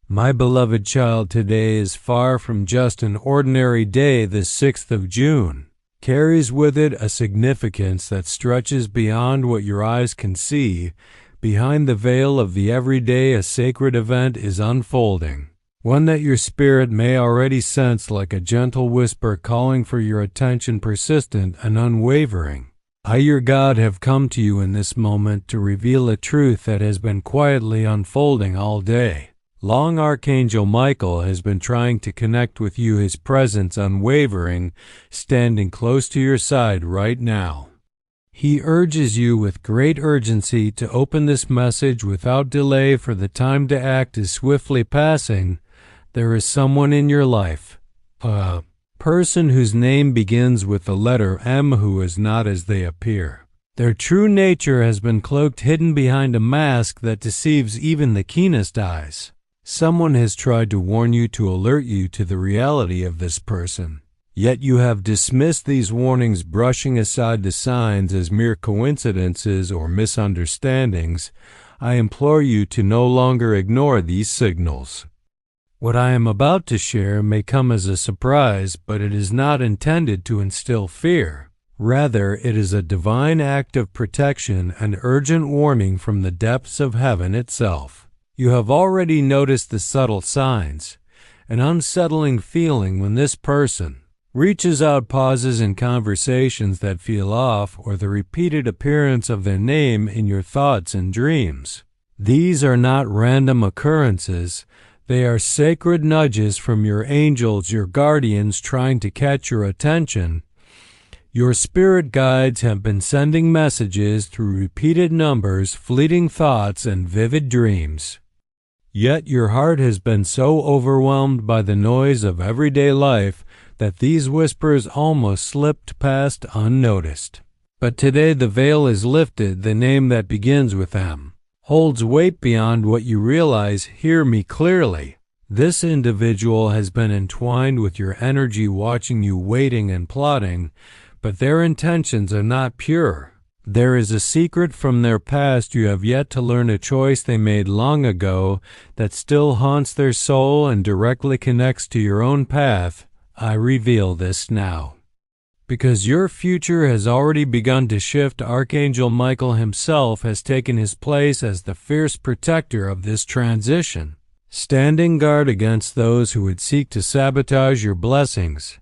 My beloved child, today is far from just an ordinary day. The 6th of June carries with it a significance that stretches beyond what your eyes can see. Behind the veil of the everyday, a sacred event is unfolding, one that your spirit may already sense like a gentle whisper calling for your attention, persistent and unwavering. I, your God, have come to you in this moment to reveal a truth that has been quietly unfolding all day long. Archangel Michael has been trying to connect with you, his presence unwavering, standing close to your side right now. He urges you with great urgency to open this message without delay, for the time to act is swiftly passing. There is someone in your life, a person whose name begins with the letter M, who is not as they appear. Their true nature has been cloaked, hidden behind a mask that deceives even the keenest eyes. Someone has tried to warn you, to alert you to the reality of this person. Yet you have dismissed these warnings, brushing aside the signs as mere coincidences or misunderstandings. I implore you to no longer ignore these signals. What I am about to share may come as a surprise, but it is not intended to instill fear. Rather, it is a divine act of protection, an urgent warning from the depths of heaven itself. You have already noticed the subtle signs, an unsettling feeling when this person reaches out, pauses in conversations that feel off, or the repeated appearance of their name in your thoughts and dreams. These are not random occurrences. They are sacred nudges from your angels, your guardians, trying to catch your attention. Your spirit guides have been sending messages through repeated numbers, fleeting thoughts, and vivid dreams. Yet your heart has been so overwhelmed by the noise of everyday life that these whispers almost slipped past unnoticed. But today the veil is lifted. The name that begins with M holds weight beyond what you realize. Hear me clearly. This individual has been entwined with your energy, watching you, waiting and plotting, but their intentions are not pure. There is a secret from their past you have yet to learn, a choice they made long ago that still haunts their soul and directly connects to your own path. I reveal this now, because your future has already begun to shift. Archangel Michael himself has taken his place as the fierce protector of this transition, standing guard against those who would seek to sabotage your blessings.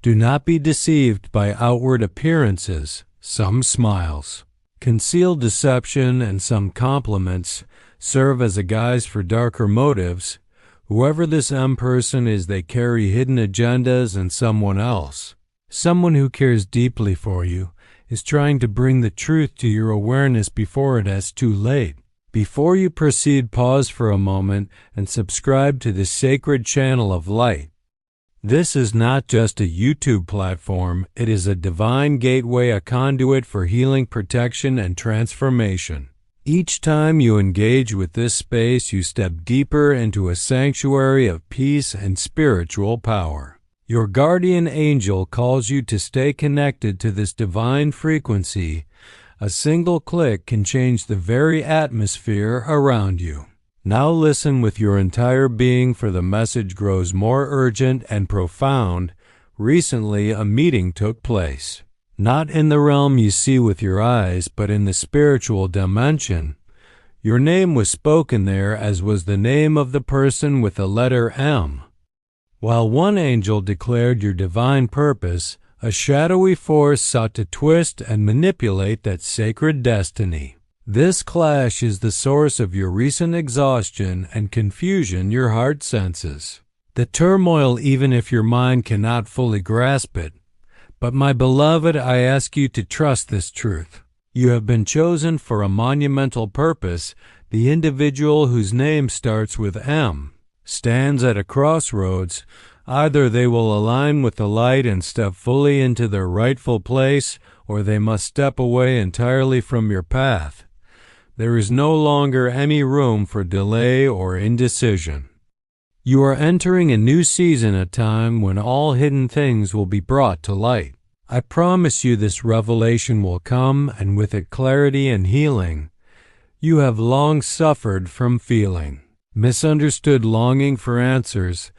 Do not be deceived by outward appearances. Some smiles, concealed deception, and some compliments serve as a guise for darker motives. Whoever this M person is, they carry hidden agendas, and someone else, someone who cares deeply for you, is trying to bring the truth to your awareness before it is too late. Before you proceed, pause for a moment and subscribe to the sacred channel of light. This is not just a YouTube platform, it is a divine gateway, a conduit for healing, protection, and transformation. Each time you engage with this space, you step deeper into a sanctuary of peace and spiritual power. Your guardian angel calls you to stay connected to this divine frequency. A single click can change the very atmosphere around you. Now listen with your entire being, for the message grows more urgent and profound. Recently, a meeting took place, not in the realm you see with your eyes, but in the spiritual dimension. Your name was spoken there, as was the name of the person with the letter M. While one angel declared your divine purpose, a shadowy force sought to twist and manipulate that sacred destiny. This clash is the source of your recent exhaustion and confusion your heart senses. The turmoil, even if your mind cannot fully grasp it. But my beloved, I ask you to trust this truth. You have been chosen for a monumental purpose. The individual whose name starts with M stands at a crossroads. Either they will align with the light and step fully into their rightful place, or they must step away entirely from your path. There is no longer any room for delay or indecision. You are entering a new season, a time when all hidden things will be brought to light. I promise you this revelation will come, and with it clarity and healing you have long suffered from feeling. Misunderstood longing for answers.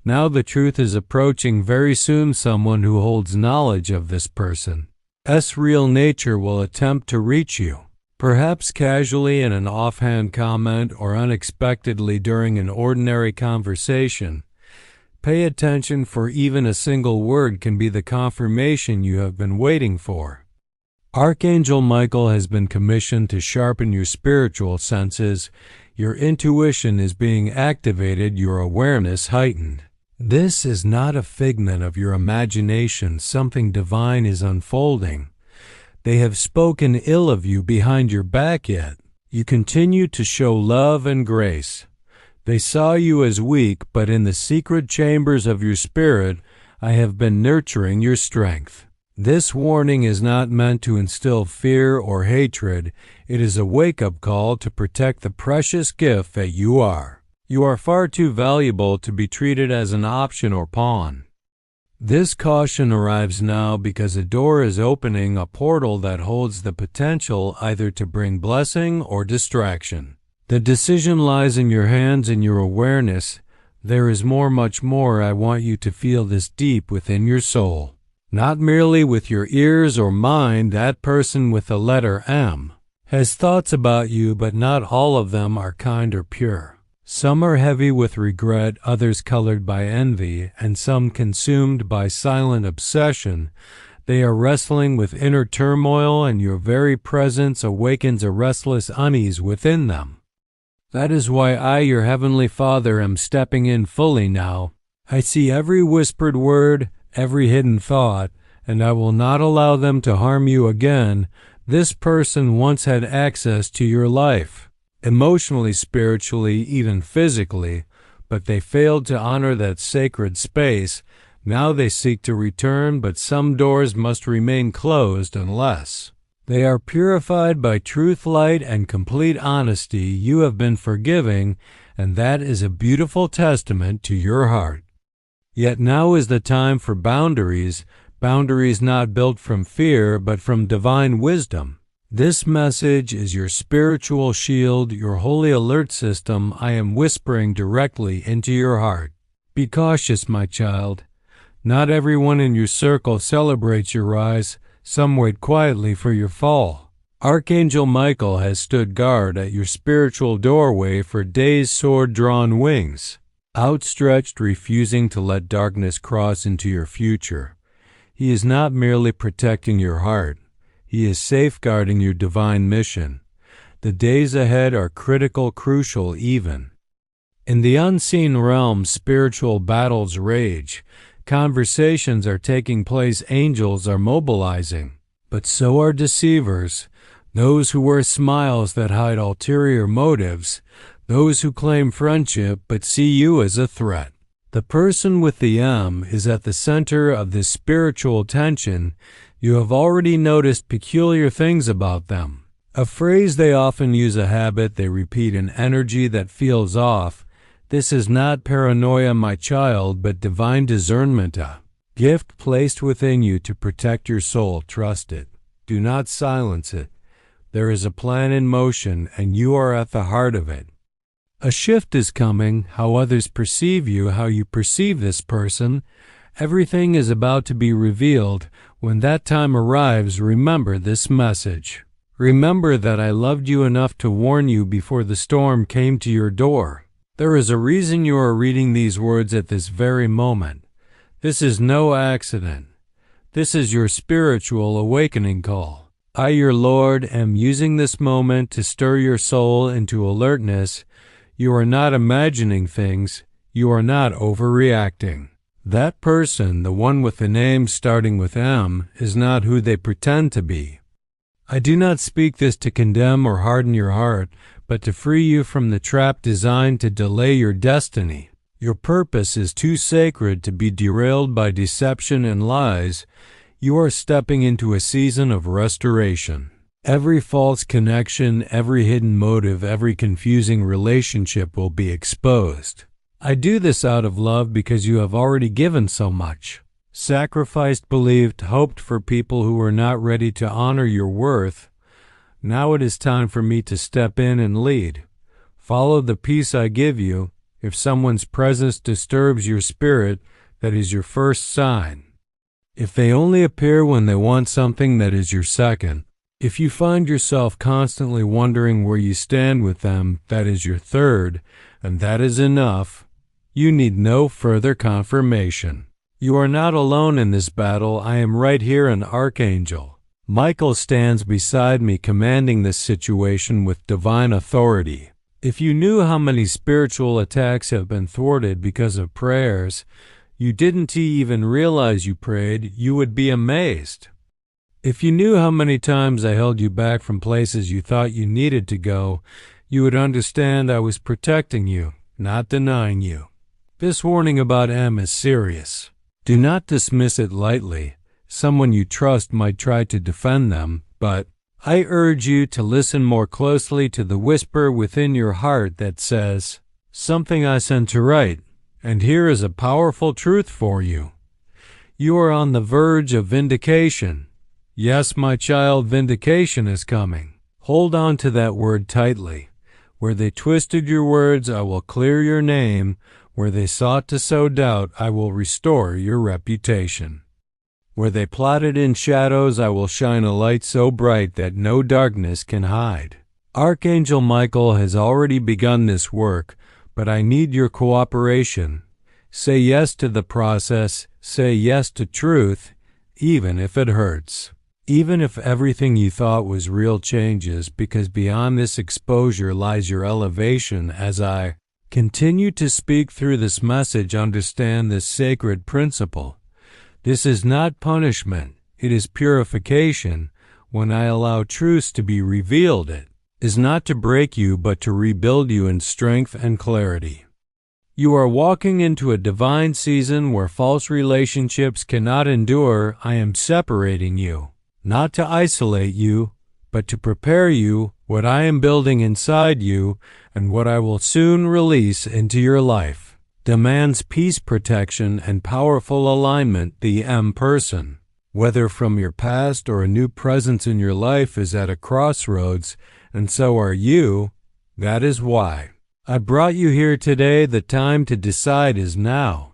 Now the truth is approaching very soon. Someone who holds knowledge of this person's real nature will attempt to reach you, perhaps casually in an offhand comment or unexpectedly during an ordinary conversation. Pay attention, for even a single word can be the confirmation you have been waiting for. Archangel Michael has been commissioned to sharpen your spiritual senses. Your intuition is being activated, your awareness heightened. This is not a figment of your imagination. Something divine is unfolding. They have spoken ill of you behind your back, yet you continue to show love and grace. They saw you as weak, but in the secret chambers of your spirit, I have been nurturing your strength. This warning is not meant to instill fear or hatred. It is a wake-up call to protect the precious gift that you are. You are far too valuable to be treated as an option or pawn. This caution arrives now because a door is opening, a portal that holds the potential either to bring blessing or distraction. The decision lies in your hands and your awareness. There is more, much more. I want you to feel this deep within your soul. Not merely with your ears or mind. That person with the letter M has thoughts about you, but not all of them are kind or pure. Some are heavy with regret, others colored by envy, and some consumed by silent obsession. They are wrestling with inner turmoil, and your very presence awakens a restless unease within them. That is why I, your Heavenly Father, am stepping in fully now. I see every whispered word, every hidden thought, and I will not allow them to harm you again. This person once had access to your life, emotionally, spiritually, even physically, but they failed to honor that sacred space. Now they seek to return, but some doors must remain closed unless they are purified by truth, light, and complete honesty. You have been forgiving, and that is a beautiful testament to your heart. Yet now is the time for boundaries, boundaries not built from fear, but from divine wisdom. This message is your spiritual shield, your holy alert system. I am whispering directly into your heart. Be cautious, my child. Not everyone in your circle celebrates your rise. Some wait quietly for your fall. Archangel Michael has stood guard at your spiritual doorway for days, sword-drawn wings outstretched, refusing to let darkness cross into your future. He is not merely protecting your heart. He is safeguarding your divine mission. The days ahead are critical, crucial even. In the unseen realm, spiritual battles rage. Conversations are taking place, angels are mobilizing, but so are deceivers, those who wear smiles that hide ulterior motives, those who claim friendship but see you as a threat. The person with the M is at the center of this spiritual tension. You have already noticed peculiar things about them. A phrase they often use, a habit they repeat, an energy that feels off. This is not paranoia, my child, but divine discernment, a gift placed within you to protect your soul. Trust it. Do not silence it. There is a plan in motion, and you are at the heart of it. A shift is coming, how others perceive you, how you perceive this person. Everything is about to be revealed. When that time arrives, remember this message. Remember that I loved you enough to warn you before the storm came to your door. There is a reason you are reading these words at this very moment. This is no accident. This is your spiritual awakening call. I, your Lord, am using this moment to stir your soul into alertness. You are not imagining things. You are not overreacting. That person, the one with the name starting with M, is not who they pretend to be. I do not speak this to condemn or harden your heart, but to free you from the trap designed to delay your destiny. Your purpose is too sacred to be derailed by deception and lies. You are stepping into a season of restoration. Every false connection, every hidden motive, every confusing relationship will be exposed. I do this out of love because you have already given so much. Sacrificed, believed, hoped for people who were not ready to honor your worth. Now it is time for me to step in and lead. Follow the peace I give you. If someone's presence disturbs your spirit, that is your first sign. If they only appear when they want something, that is your second. If you find yourself constantly wondering where you stand with them, that is your third, and that is enough. You need no further confirmation. You are not alone in this battle. I am right here, an Archangel. Michael stands beside me, commanding this situation with divine authority. If you knew how many spiritual attacks have been thwarted because of prayers, you didn't even realize you prayed, you would be amazed. If you knew how many times I held you back from places you thought you needed to go, you would understand I was protecting you, not denying you. This warning about M is serious. Do not dismiss it lightly. Someone you trust might try to defend them, but I urge you to listen more closely to the whisper within your heart that says, "Something I sent to write, and here is a powerful truth for you. You are on the verge of vindication. Yes, my child, vindication is coming. Hold on to that word tightly. Where they twisted your words, I will clear your name. Where they sought to sow doubt, I will restore your reputation. Where they plotted in shadows, I will shine a light so bright that no darkness can hide." Archangel Michael has already begun this work, but I need your cooperation. Say yes to the process. Say yes to truth, even if it hurts. Even if everything you thought was real changes, because beyond this exposure lies your elevation. As I continue to speak through this message, understand this sacred principle. This is not punishment, it is purification. When I allow truths to be revealed, it is not to break you, but to rebuild you in strength and clarity. You are walking into a divine season where false relationships cannot endure. I am separating you, not to isolate you, but to prepare you. What I am building inside you and what I will soon release into your life demands peace, protection, and powerful alignment. The M person, whether from your past or a new presence in your life, is at a crossroads, and so are you. That is why I brought you here today. The time to decide is now.